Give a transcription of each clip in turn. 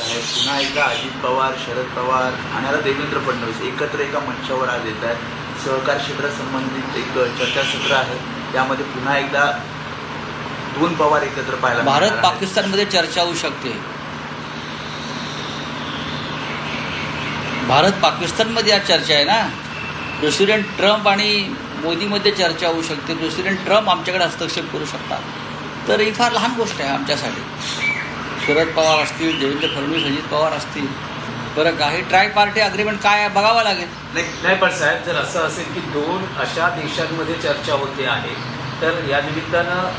आहे पुन्हा एकदा अजित पवार, शरद पवार आणि आता देवेंद्र फडणवीस एकत्र एका मंचावर आज येत आहेत. सहकार क्षेत्रासंबंधित एक चर्चासत्र आहे. त्यामध्ये पुन्हा एकदा दोन पवार एकत्र पाहायला भारत मिळणार आहेत. पाकिस्तानमध्ये चर्चा होऊ शकते. भारत पाकिस्तानमध्ये आज चर्चा आहे ना. प्रेसिडेंट ट्रम्प आणि मोदीमध्ये चर्चा होऊ शकते. प्रेसिडेंट ट्रम्प आमच्याकडे हस्तक्षेप करू शकतात. तर ही फार लहान गोष्ट आहे आमच्यासाठी. शरद पवार असतील, देवेंद्र फडणवीस, अजित पवार असतील, बरं काही ट्राय पार्टी अग्रीमेंट काय आहे बघावं लागेल. नाही पण साहेब, जर असं असेल की दोन अशा देशांमध्ये चर्चा होते आहे, तर या निमित्तानं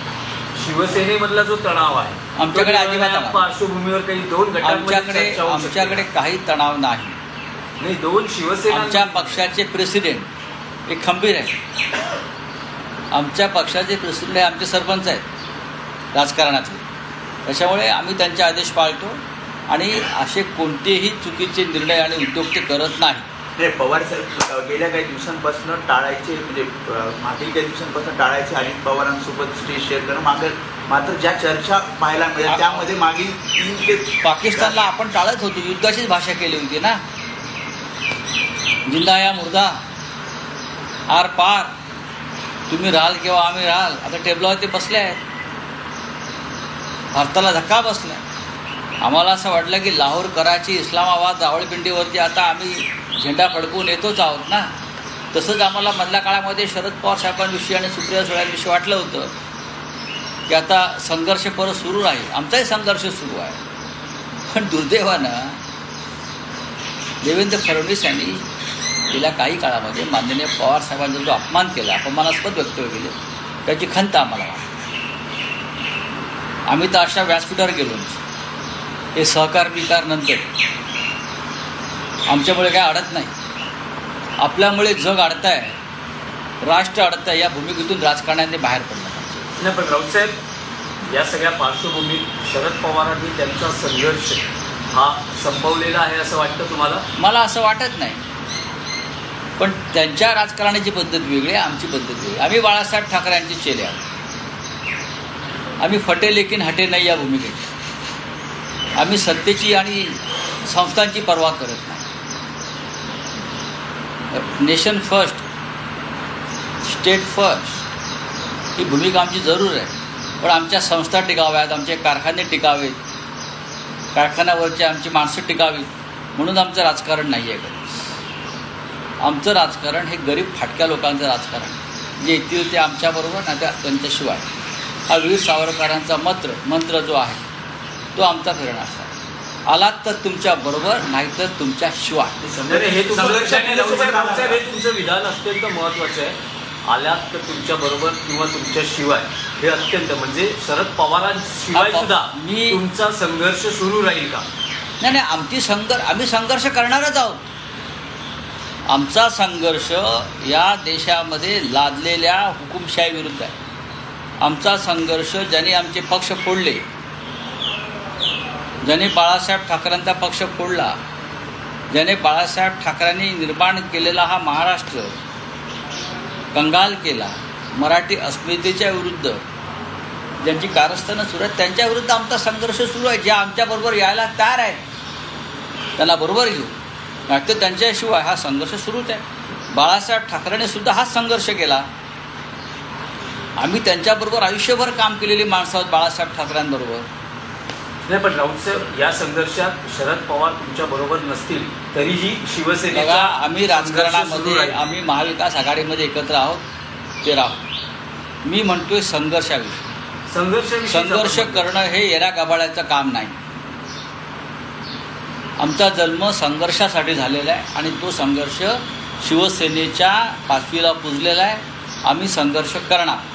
शिवसेनेमधला जो तणाव आहे आमच्याकडे अजिबात पार्श्वभूमीवर काही दोन गटांमध्ये आमच्याकडे काही तणाव नाही. नाही, दोन शिवसेना आमच्या पक्षाचे प्रेसिडेंट हे खंबीर आहे. आमच्या पक्षाचे प्रेसिडेंट हे आमचे सरपंच आहेत राजकारणातले. त्याच्यामुळे आम्ही त्यांचे आदेश पाळतो आणि असे कोणतेही चुकीचे निर्णय आणि उद्योग ते करत नाही. ते पवार साहेब गेल्या काही दिवसांपासून टाळायचे, म्हणजे मागील काही दिवसांपासून टाळायचे अजित पवारांसोबत स्टेज शेअर करणं. मात्र ज्या चर्चा पाहायला मिळेल त्यामध्ये मागील 3 ते पाकिस्तानला आपण टाळत होतो, युद्धाचीच भाषा केली होती ना. जिंदा या मुर्दा, आर पार, तुम्ही राहाल किंवा आम्ही राहाल. आता टेबलावरती बसले आहेत. भारताला धक्का बसला. आम्हाला असं वाटलं की लाहोर, कराची, इस्लामाबाद, रावळपिंडीवरती आता आम्ही झेंडा फडकवून येतोच आहोत ना. तसंच आम्हाला मधल्या काळामध्ये शरद पवार साहेबांविषयी आणि सुप्रिया सुळेंविषयी वाटलं होतं की आता संघर्ष परत सुरू राहील. आमचाही संघर्ष सुरू आहे. पण दुर्दैवानं देवेंद्र फडणवीस यांनी गेल्या काही काळामध्ये माननीय पवार साहेबांचा जो अपमान केला, अपमानास्पद वक्तव्य केले, त्याची खंत आम्हाला वाटते. आम्ही तर अशा व्यासपीठावर गेलो हे सहकार विकार नंतर. आमच्यामुळे काय अडत नाही. आपल्यामुळे जग अडत आहे, राष्ट्र अडत आहे. या भूमिकेतून राजकारणाने बाहेर पडलं पाहिजे. नाही, पण राऊतसाहेब, या सगळ्या पार्श्वभूमीत शरद पवारांनी त्यांचा संघर्ष हा संपवलेला आहे असं वाटतं तुम्हाला? मला असं वाटत नाही. पण त्यांच्या राजकारणाची पद्धत वेगळी आहे, आमची पद्धत वेगळी. आम्ही बाळासाहेब ठाकरे यांचे चेले आहोत. आम्ही फटे लेकिन हटे नाही या भूमिकेचे. आम्ही सत्तेची आणि संस्थांची पर्वा करत नाही. नेशन फर्स्ट, स्टेट फर्स्ट ही भूमिका आमची जरूर आहे. पण आमच्या संस्था टिकाव्यात, आमचे कारखाने टिकावेत, कारखान्यावरची आमची माणसं टिकावीत, म्हणून आमचं राजकारण नाही आहे. आमचं राजकारण हे गरीब फाटक्या लोकांचं राजकारण. जे येतील ते आमच्याबरोबर, नाही त्या त्यांच्याशिवाय. हा वीर सावरकरांचा मंत्र जो आहे तो आमचा प्रेरणा असतो. आलात तर तुमच्या बरोबर, नाहीतर तुमच्या शिवाय. हे तुमचं विधान अत्यंत महत्त्वाचं आहे. आल्यात तर तुमच्या बरोबर किंवा तुमच्या शिवाय, हे अत्यंत, म्हणजे शरद पवारांशिवाय सुद्धा तुमचा संघर्ष सुरू राहील का? नाही, आम्ही संघर्ष करणारच आहोत. आमचा संघर्ष या देशामध्ये लादलेल्या हुकुमशाही विरुद्ध आहे. आमचा संघर्ष ज्यांनी आमचे पक्ष फोडले, ज्याने बाळासाहेब ठाकरेंचा पक्ष फोडला, ज्याने बाळासाहेब ठाकरेंनी निर्माण केलेला हा महाराष्ट्र कंगाल केला, मराठी अस्मितेच्या विरुद्ध ज्यांची कारस्थानं सुरू आहेत, त्यांच्या विरुद्ध आमचा संघर्ष सुरू आहे. जे आमच्याबरोबर यायला तयार आहेत त्यांना बरोबर घेऊ, नाहीतर त्यांच्याशिवाय हा संघर्ष सुरूच आहे. बाळासाहेब ठाकरेंनी सुद्धा हाच संघर्ष केला. आम्ही त्यांच्याबरोबर आयुष्यभर काम केलेली माणसं आहोत बाळासाहेब ठाकरेंबरोबर. नाही, पण राऊतसाहेब, या संघर्षात शरद पवार तुमच्या बरोबर नसतील तरीही शिवसेनेचा आम्ही राजकारणामध्ये, आम्ही महाविकास आघाडीमध्ये एकत्र आहोत, ते राहू. मी म्हणतोय संघर्ष करणं हे येरा गबाळ्याचं काम नाही. आमचा जन्म संघर्षासाठी झालेला आहे आणि तो संघर्ष शिवसेनेच्या पाचवीला पुजलेला आहे. आम्ही संघर्ष करणार.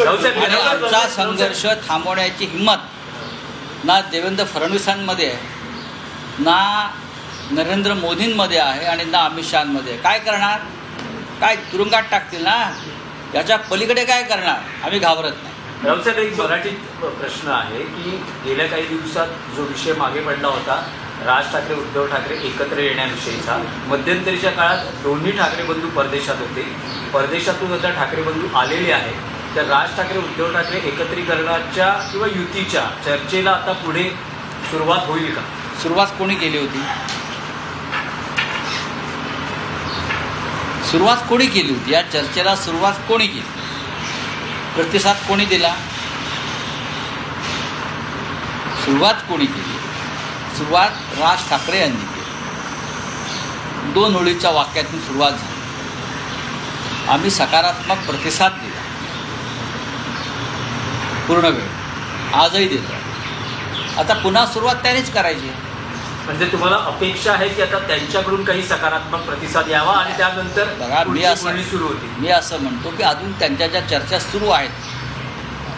आणि आमचा संघर्ष थांबवण्याची हिंमत ना देवेंद्र फडणवीसांमध्ये आहे, ना नरेंद्र मोदींमध्ये आहे आणि ना अमित शहामध्ये आहे. काय करणार? काय तुरुंगात टाकतील ना, याच्या पलीकडे काय करणार? आम्ही घाबरत नाही. राऊतसाहेब, एक मराठीत प्रश्न आहे की गेल्या काही दिवसात जो विषय मागे पडला होता, राज ठाकरे उद्धव ठाकरे एकत्र येण्याविषयीचा, मध्यंतरीच्या काळात दोन्ही ठाकरे बंधू परदेशात होते. परदेशातून आता ठाकरे बंधू आलेले आहेत. तर राज ठाकरे उद्धव ठाकरे एकत्रीकरणाच्या किंवा युतीच्या चर्चेला आता पुढे सुरुवात होईल का? सुरुवात कोणी केली होती? सुरुवात कोणी केली होती? या चर्चेला सुरुवात कोणी केली? प्रतिसाद कोणी दिला? सुरुवात कोणी केली? सुरुवात राज ठाकरे यांनी केली. 2 ओळीच्या वाक्यातून सुरुवात झाली. आम्ही सकारात्मक प्रतिसाद दिला पूर्ण वेळ, आजही देतो. आता पुन्हा सुरुवात त्यानेच करायची. म्हणजे तुम्हाला अपेक्षा आहे की आता त्यांच्याकडून काही सकारात्मक प्रतिसाद यावा आणि त्यानंतर बघा, पुढची बोलणी सुरू होती. मी असं म्हणतो की अजून त्यांच्या ज्या चर्चा सुरू आहेत,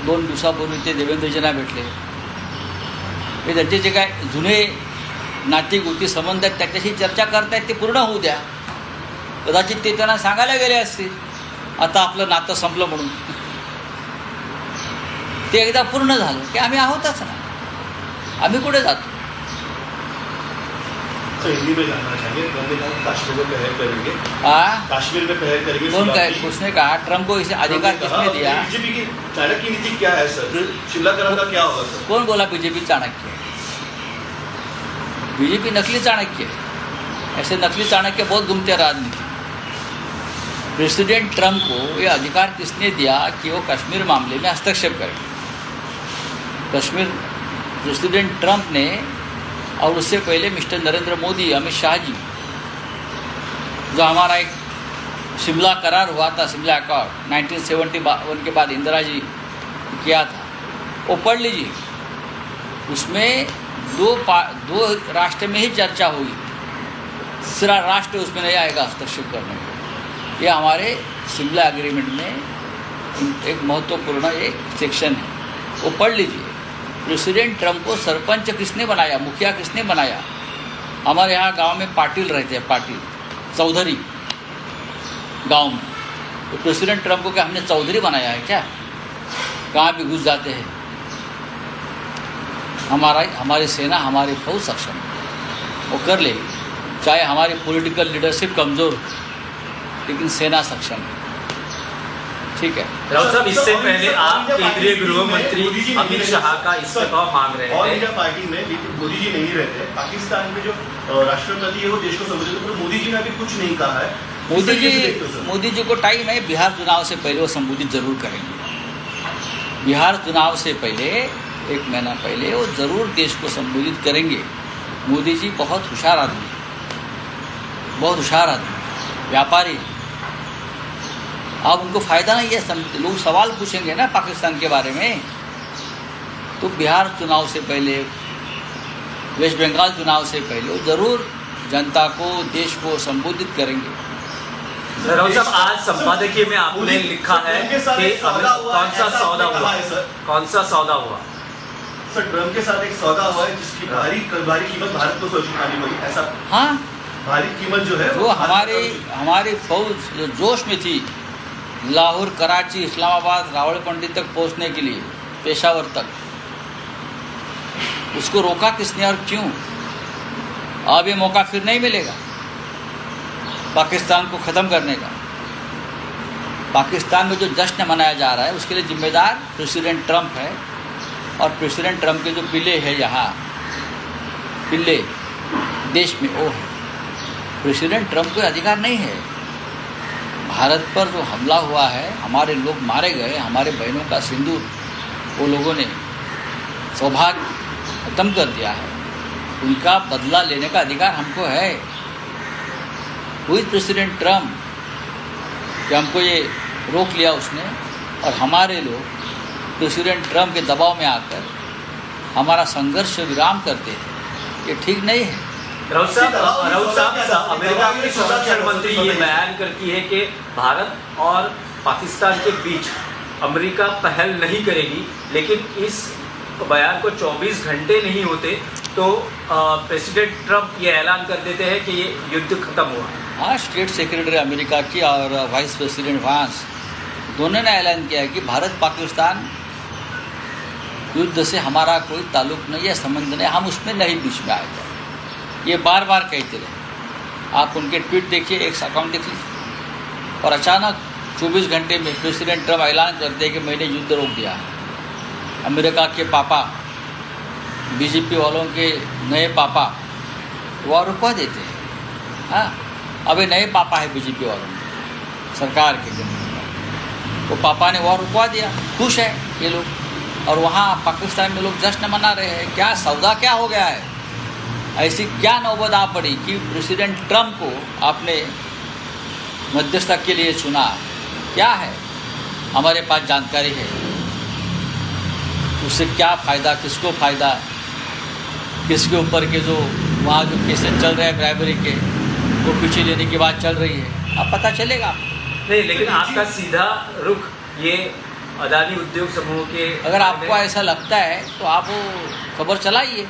2 दिवसापूर्वी ते देवेंद्रजींना भेटले, हे त्यांचे जे काय जुने नाती गोती संबंध आहेत त्याच्याशी चर्चा करतायत, ते पूर्ण होऊ द्या. कदाचित ते त्यांना सांगायला गेले असतील आता आपलं नातं संपलं म्हणून. ते एकदा पूर्ण झालं की आम्ही आहोतच ना, आम्ही कुठे जातो? तो हिंदी में जानना चाहिए, कश्मीर में पहल करेंगे, कश्मीर में पहल करेंगे. कौन कहे? उसने कहा ट्रम्प को इसे अधिकार किसने दिया? बीजेपी की चाणक्य नीति क्या है सर? शिमला करार का क्या होगा सर? कौन बोला बीजेपी चाणक्य है? बीजेपी नकली चाणक्य है. ऐसे नकली चाणक्य बहुत घूमते हैं राजनीति. प्रेसिडेंट ट्रम्प को ये अधिकार किसने दिया कि वो कश्मीर मामले में हस्तक्षेप करें? कश्मीर प्रेसिडेंट ट्रम्प ने और उससे पहले मिस्टर नरेंद्र मोदी, अमित शाह जी, जो हमारा एक शिमला करार हुआ था, शिमला अकॉर्ड 1971 के बाद इंदिरा जी किया था, वो पढ़ लीजिए. उसमें दो राष्ट्र में ही चर्चा हुई, तीसरा राष्ट्र उसमें नहीं आएगा हस्तक्षेप करने में. ये हमारे शिमला एग्रीमेंट में एक महत्वपूर्ण एक सेक्शन है, वो पढ़ लीजिए. प्रेसिडेंट ट्रम्प को सरपंच किसने बनाया, मुखिया किसने बनाया? हमारे यहाँ गांव में पाटिल रहते हैं, पाटिल चौधरी गांव में. तो प्रेसिडेंट ट्रम्प को क्या हमने चौधरी बनाया है क्या? कहाँ भी घुस जाते हैं. हमारी सेना, हमारी फौज सक्षम है, वो कर लेगी. चाहे हमारी पॉलिटिकल लीडरशिप कमज़ोर, लेकिन सेना सक्षम है. ठीक है राउत साहब, इससे पहले आप केंद्रीय गृह मंत्री अमित शाह का इस्तीफा मांग रहे ऑल थे. इंडिया पार्टी में मोदी जी नहीं रहते. पाकिस्तान में जो राष्ट्रपति है वो देश को संबोधित करते, मोदी जी ने अभी कुछ नहीं कहा है. मोदी जी को टाइम है. बिहार चुनाव से पहले वो संबोधित जरूर करेंगे. बिहार चुनाव से पहले 1 महीना पहले वो ज़रूर देश को संबोधित करेंगे. मोदी जी बहुत होशियार आदमी है, बहुत होशियार आदमी, व्यापारी. अब उनको फ़ायदा नहीं है, लोग सवाल पूछेंगे ना पाकिस्तान के बारे में. तो बिहार चुनाव से पहले, वेस्ट बंगाल चुनाव से पहले वो ज़रूर जनता को, देश को संबोधित करेंगे. राउत साहब, आज संपादकीय में आपने लिखा है कि कौन सा सौदा हुआ, कौन सा सौदा हुआ? सर, ट्रम्प के साथ एक सौदा हुआ है जिसकी भारी कीमत भारत को चुकानी पड़ी. ऐसा हाँ, भारी कीमत जो है वो हमारी फौज जो जोश में थी, लाहौर, कराची, इस्लामाबाद, रावलपिंडी तक पहुंचने के लिए, पेशावर तक, उसको रोका किसने और क्यों? अब ये मौका फिर नहीं मिलेगा पाकिस्तान को ख़त्म करने का. पाकिस्तान में जो जश्न मनाया जा रहा है उसके लिए जिम्मेदार प्रेसिडेंट ट्रम्प है. और प्रेसिडेंट ट्रम्प के जो पिल्ले हैं यहाँ, पिल्ले देश में, वो है. प्रेसिडेंट ट्रम्प को अधिकार नहीं है. भारत पर जो हमला हुआ है, हमारे लोग मारे गए, हमारे बहनों का सिंदूर वो लोगों ने सौभाग्य ख़त्म कर दिया है. उनका बदला लेने का अधिकार हमको है. वही प्रेसिडेंट ट्रम्प कि हमको ये रोक लिया उसने, और हमारे लोग प्रेसिडेंट ट्रम्प के दबाव में आकर हमारा संघर्ष विराम करते हैं. ये ठीक नहीं है. राउत साहब, अमेरिका की संरक्षण मंत्री ये बयान करती है कि भारत और पाकिस्तान के बीच अमेरिका पहल नहीं करेगी, लेकिन इस बयान को 24 घंटे नहीं होते तो प्रेसिडेंट ट्रम्प ये ऐलान कर देते हैं कि ये युद्ध खत्म हुआ. हाँ, स्टेट सेक्रेटरी अमेरिका की और वाइस प्रेसिडेंट वांस दोनों ने ऐलान किया है कि भारत पाकिस्तान युद्ध से हमारा कोई ताल्लुक नहीं है, संबंध नहीं, हम उसमें नहीं बीच में आएगा. ये बार बार कहते रहे. आप उनके ट्वीट देखिए, एक अकाउंट देख लीजिए, और अचानक 24 घंटे में प्रेसिडेंट ट्रम्प ऐलान करते हैं कि मैंने युद्ध रोक दिया. अमेरिका के पापा, बीजेपी वालों के नए पापा वह रुकवा देते हैं। हाँ, अभी नए पापा है बीजेपी वालों में, सरकार के तो पापा ने वह रुकवा दिया, खुश है ये लोग। और वहाँ पाकिस्तान में लोग जश्न मना रहे हैं। क्या सौदा क्या हो गया है? ऐसी क्या नौबत आ पड़ी कि प्रेसिडेंट ट्रंप को आपने मध्यस्थता के लिए चुना? क्या है? हमारे पास जानकारी है, उससे क्या फ़ायदा, किसको फ़ायदा, किसके ऊपर के जो वहाँ जो केसेस चल रहे हैं ब्राइबरी के, वो पीछे लेने की बात चल रही है, अब पता चलेगा। नहीं, लेकिन आपका सीधा रुख ये अदानी उद्योग समूह के, अगर आपको ऐसा लगता है तो आप वो खबर चलाइए।